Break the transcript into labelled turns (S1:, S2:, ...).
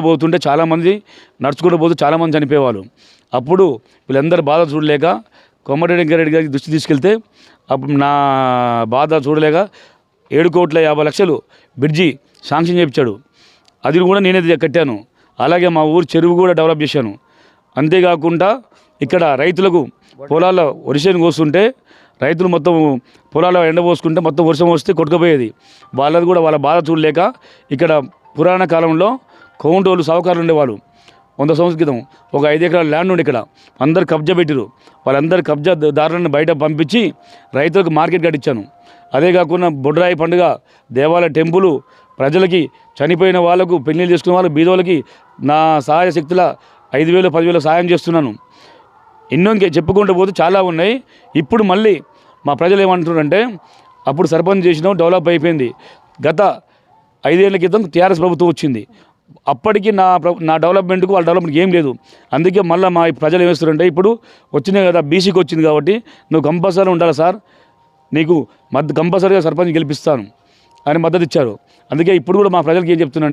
S1: పోతుంటే చాలామంది నడుచుకుంటూ పోతూ చాలామంది చనిపోయేవాళ్ళు. అప్పుడు వీళ్ళందరూ బాధ చూడలేక కోమటిరెడ్డి వెంకరెడ్డి గారికి దృష్టి తీసుకెళ్తే అప్పుడు నా బాధ చూడలేక 7,50,00,000 బ్రిడ్జి శాంక్షన్ చేయించాడు. అది కూడా నేనే కట్టాను. అలాగే మా ఊరు చెరువు కూడా డెవలప్ చేశాను. అంతేకాకుండా ఇక్కడ రైతులకు పొలాల్లో వరిసేను కోస్తుంటే రైతులు మొత్తం పొలాల్లో ఎండపోసుకుంటే మొత్తం వర్షం వస్తే కొట్టుకుపోయేది. వాళ్ళది కూడా వాళ్ళ బాధ చూడలేక ఇక్కడ పురాణ కాలంలో కౌంటోళ్ళు సావుకారులు ఉండేవాళ్ళు. 100 సంవత్సరాల క్రితం ఒక 5 ఎకరాల ల్యాండ్ ఉండి ఇక్కడ అందరు కబ్జా పెట్టిరు. వాళ్ళందరూ కబ్జాదారులను బయట పంపించి రైతులకు మార్కెట్ కట్టించాను. అదే కాకుండా బొడ్రాయి పండుగ, దేవాలయ టెంపుల్, ప్రజలకి చనిపోయిన వాళ్ళకు పెళ్లిళ్ళు చేసుకునే వాళ్ళు బీదోళ్ళకి నా సహాయ శక్తుల 5,000 10,000 సహాయం చేస్తున్నాను. ఎన్నో ఇంకా చెప్పుకుంటూ పోతే చాలా ఉన్నాయి. ఇప్పుడు మళ్ళీ మా ప్రజలు ఏమంటున్నారంటే అప్పుడు సర్పంచ్ చేసినాం, డెవలప్ అయిపోయింది. గత 5 ఏళ్ల క్రితం టీఆర్ఎస్ ప్రభుత్వం వచ్చింది. అప్పటికి నా డెవలప్మెంట్కు వాళ్ళ డెవలప్మెంట్కి ఏం లేదు. అందుకే మళ్ళీ మా ప్రజలు ఏమేస్తారంటే ఇప్పుడు వచ్చినాయి కదా, బీసీకి వచ్చింది కాబట్టి నువ్వు కంపల్సరీ ఉండాలి సార్, నీకు కంపల్సరీగా సర్పంచ్ గెలిపిస్తాను అని మద్దతు ఇచ్చారు. అందుకే ఇప్పుడు కూడా మా ప్రజలకి ఏం చెప్తున్నాను